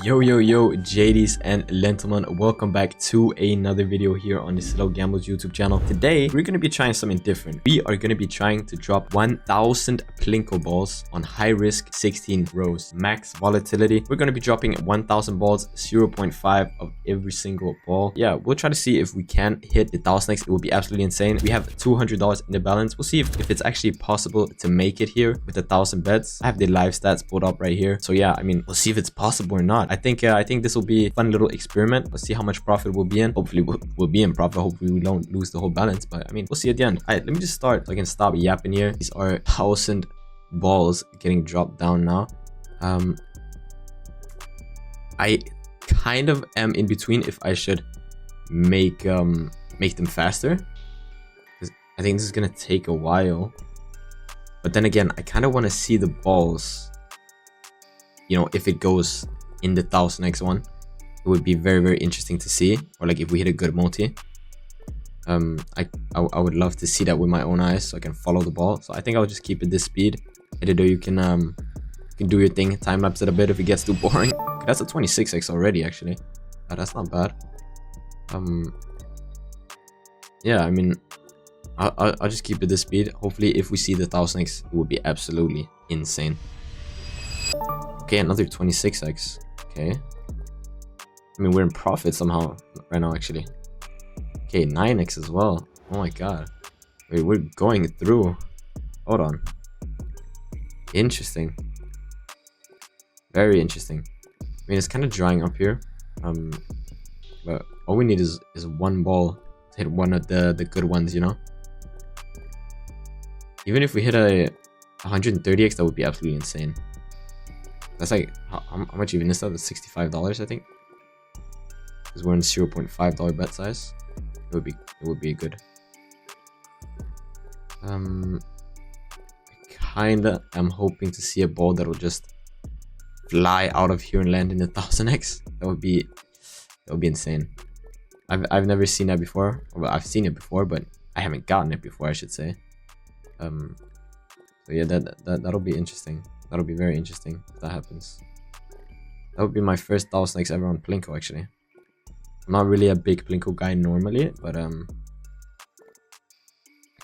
Yo, JDs and gentlemen, welcome back to another video here on the ZilloGambles YouTube channel. Today, we're going to be trying something different. We are going to be trying to drop 1000 Plinko balls on high risk 16 rows, max volatility. We're going to be dropping 1000 balls, 0.5 of every single ball. Yeah, we'll try to see if we can hit the 1000x. It will be absolutely insane. We have $200 in the balance. We'll see if it's actually possible to make it here with 1000 bets. I have the live stats pulled up right here. So yeah, I mean, we'll see if it's possible or not. I think this will be a fun little experiment. Let's see how much profit we'll be in. Hopefully we'll be in profit. Hopefully we don't lose the whole balance, but I mean, we'll see at the end. All right, let me just start so I can stop yapping here. These are 1000 balls getting dropped down now. I kind of am in between if I should make them faster, because I think this is gonna take a while. But then again, I kind of want to see the balls, you know, if it goes in the 1000x one. It would be very interesting to see, or like if we hit a good multi. I would love to see that with my own eyes so I can follow the ball. So I think I'll just keep it this speed. Editor, you can do your thing, time lapse it a bit if it gets too boring. Okay, that's a 26x already actually. That's not bad. Yeah, I mean, I'll just keep it this speed. Hopefully if we see the 1000x, it would be absolutely insane. Okay, another 26x. Okay, I mean, we're in profit somehow right now actually. Okay, 9x as well. Oh my god, wait, we're going through. Hold on. Interesting, very interesting. I mean, it's kind of drying up here, but all we need is one ball to hit one of the good ones, you know. Even if we hit a 130x, that would be absolutely insane. That's like, how much even is that? That's $65, I think, because we're in $0.5 bet size. It would be good. I kinda am hoping to see a ball that will just fly out of here and land in the 1000x. That would be insane. I've never seen that before. Well, I've seen it before, but I haven't gotten it before, I should say. So yeah, that'll be interesting. That'll be very interesting if that happens. That would be my first 1000x ever on Plinko actually. I'm not really a big Plinko guy normally, but I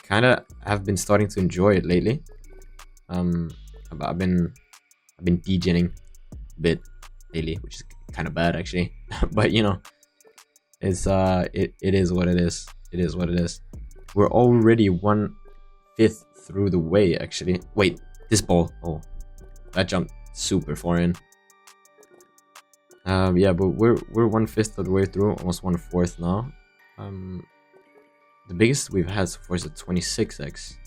kind of have been starting to enjoy it lately. I've been degening a bit lately, which is kind of bad actually. But you know, it's it is what it is. It is what it is. We're already 1/5 through the way actually. Wait, this ball, oh, that jumped super far in. Yeah, but we're 1/5 of the way through, almost 1/4 now. The biggest we've had so far is a 26x,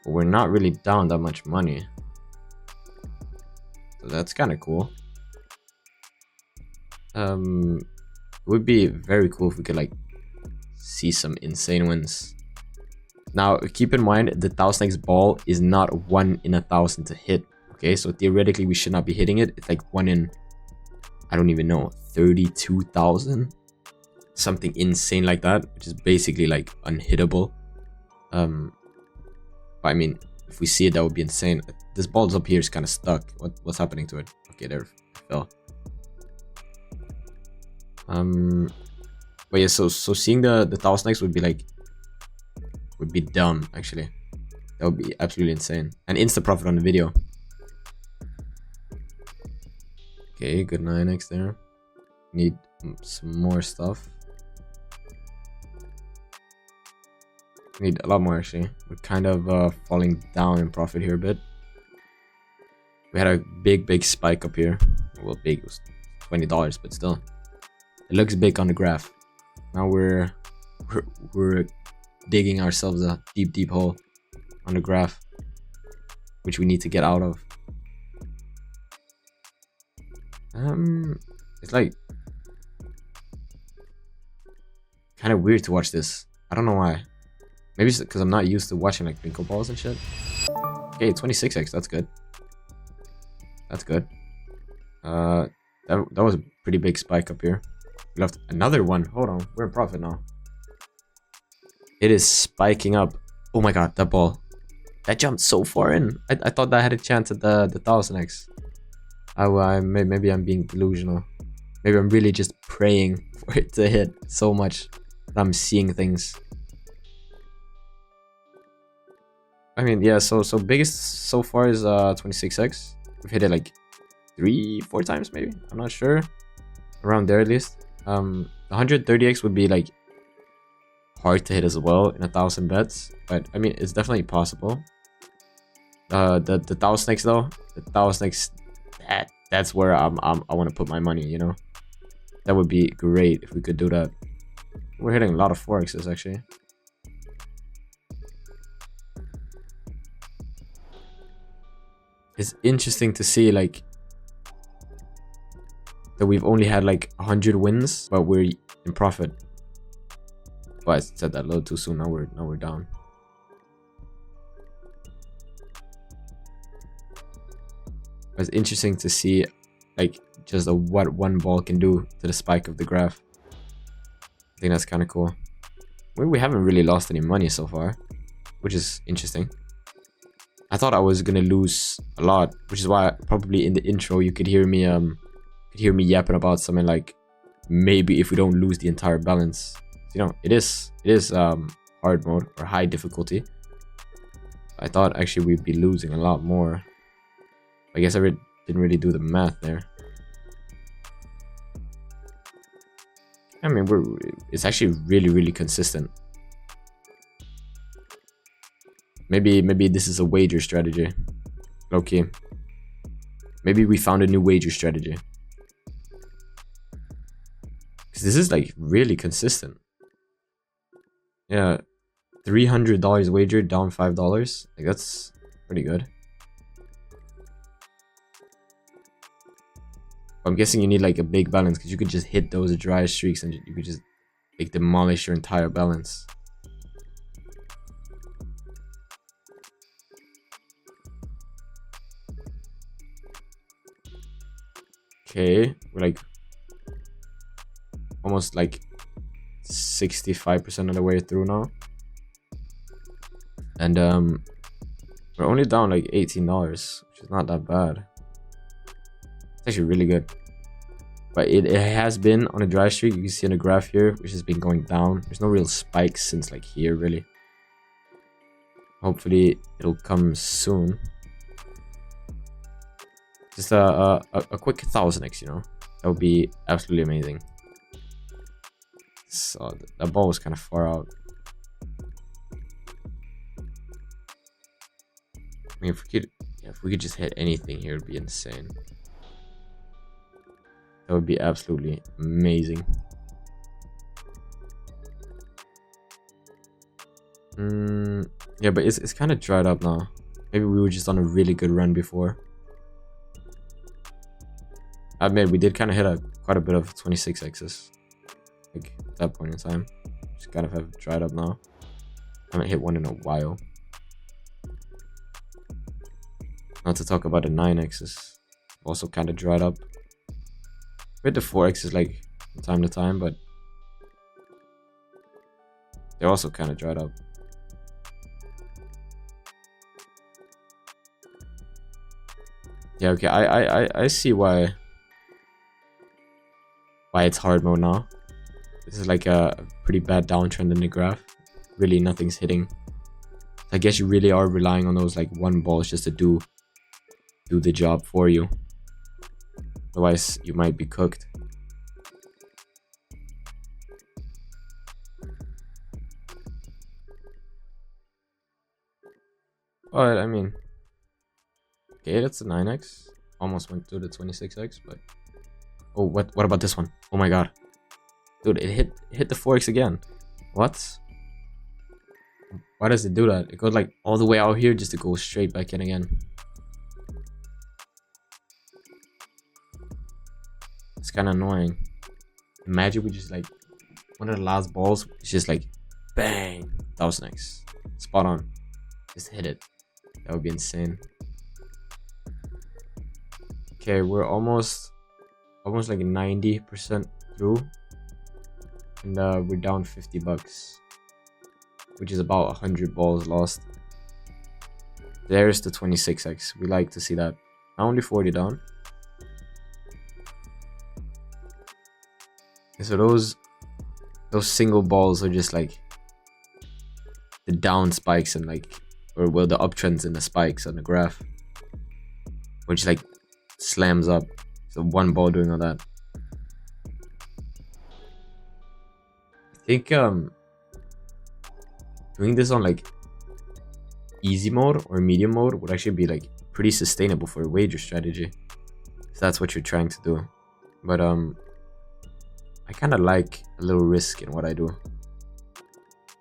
but we're not really down that much money, so that's kind of cool. It would be very cool if we could like see some insane wins. Now keep in mind, the 1000x ball is not 1 in 1000 to hit. Okay, so theoretically we should not be hitting it. It's like 1 in, I don't even know, 32,000, something insane like that, which is basically like unhittable. But I mean, if we see it, that would be insane. This ball's up here is kind of stuck. What's happening to it? Okay, there it fell. But yeah, so seeing the 1000x would be like, would be dumb actually. That would be absolutely insane, and insta profit on the video. Okay, good 9x there. Need some more stuff. Need a lot more actually. We're kind of falling down in profit here a bit. We had a big spike up here. Well, big, it was $20, but still, it looks big on the graph. Now we're digging ourselves a deep hole on the graph, which we need to get out of. It's like kind of weird to watch this. I don't know why. Maybe it's because I'm not used to watching like Plinko balls and shit. Okay, 26x, that's good. That's good. That was a pretty big spike up here. We left another one. Hold on, we're in profit now. It is spiking up. Oh my god, that ball. That jumped so far in. I thought that had a chance at the 1000x. Maybe I'm being delusional. Maybe I'm really just praying for it to hit so much that I'm seeing things. I mean, yeah, so biggest so far is 26x. We've hit it like 3-4 times maybe. I'm not sure. Around there at least. 130x would be like hard to hit as well in 1,000 bets, but I mean it's definitely possible. The 1,000x though, the 1,000x, that's where I want to put my money, you know. That would be great if we could do that. We're hitting a lot of 4x's actually. It's interesting to see like that we've only had like 100 wins, but we're in profit. But I said that a little too soon. Now we're down. It's interesting to see like just what one ball can do to the spike of the graph. I think that's kind of cool. We haven't really lost any money so far, which is interesting. I thought I was gonna lose a lot, which is why probably in the intro you could hear me yapping about something like maybe if we don't lose the entire balance. You know, it is hard mode or high difficulty. I thought actually we'd be losing a lot more. I guess I didn't really do the math there. I mean, it's actually really consistent. Maybe this is a wager strategy. Okay. Maybe we found a new wager strategy. Because this is like really consistent. Yeah, $300 wagered, down $5. Like that's pretty good. I'm guessing you need like a big balance because you could just hit those dry streaks and you could just like demolish your entire balance. Okay, we're like almost like 65% of the way through now, and we're only down like $18, which is not that bad. It's actually really good, but it has been on a dry streak. You can see on the graph here, which has been going down. There's no real spikes since like here really. Hopefully it'll come soon. Just a quick 1,000x, you know, that would be absolutely amazing. So that ball was kind of far out. I mean, if we could just hit anything here, it'd be insane. That would be absolutely amazing. Yeah, but it's kind of dried up now. Maybe we were just on a really good run before. I admit we did kind of hit quite a bit of 26x's, like at that point in time. Just kind of have dried up now. I haven't hit one in a while. Not to talk about the 9x's, also kind of dried up. We hit the 4x's like from time to time, but they're also kind of dried up. Yeah, okay, I see why it's hard mode now. This is like a pretty bad downtrend in the graph. Really nothing's hitting. I guess you really are relying on those like one balls just to do the job for you. Otherwise you might be cooked. But I mean, okay, that's a 9x. Almost went through the 26x, but oh, what about this one? Oh my god, dude, it hit the 4x again. What? Why does it do that? It goes like all the way out here just to go straight back in again. It's kind of annoying. Imagine we just like one of the last balls is just like bang, 1,000x, spot on, just hit it. That would be insane. Okay, we're almost like 90% through, and we're down $50, which is about 100 balls lost. There's the 26x. We like to see that. Now only 40 down. So those single balls are just like the down spikes and like, or well, the uptrends and the spikes on the graph, which like slams up. So one ball doing all that. I think doing this on like easy mode or medium mode would actually be like pretty sustainable for a wager strategy, if that's what you're trying to do. But I kind of like a little risk in what I do.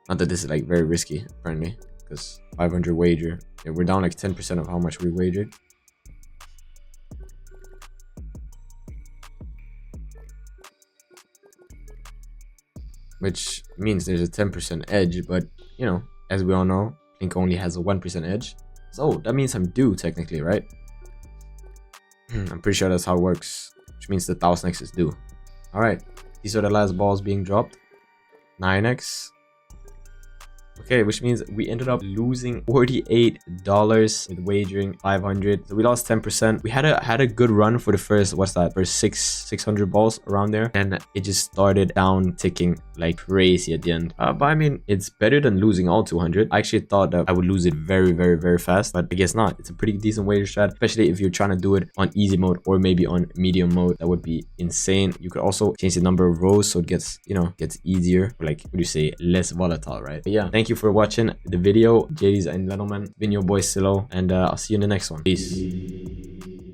Not that this is like very risky apparently, because 500 wager, yeah, we're down like 10% of how much we wagered. Which means there's a 10% edge, but you know, as we all know, Plinko only has a 1% edge. So that means I'm due technically, right? I'm pretty sure that's how it works, which means the 1000x is due. All right, these are the last balls being dropped. 9x. Okay, which means we ended up losing $48 with wagering 500. So we lost 10%. We had a good run for the first, what's that, first 600 balls around there, and it just started down ticking like crazy at the end. But I mean, it's better than losing all 200. I actually thought that I would lose it very, very, very fast, but I guess not. It's a pretty decent wager strat, especially if you're trying to do it on easy mode or maybe on medium mode. That would be insane. You could also change the number of rows so it gets, you know, gets easier, or like, what do you say, less volatile, right? But yeah, thank you for watching the video, ladies and gentlemen. Been your boy Zillo, and I'll see you in the next one. Peace.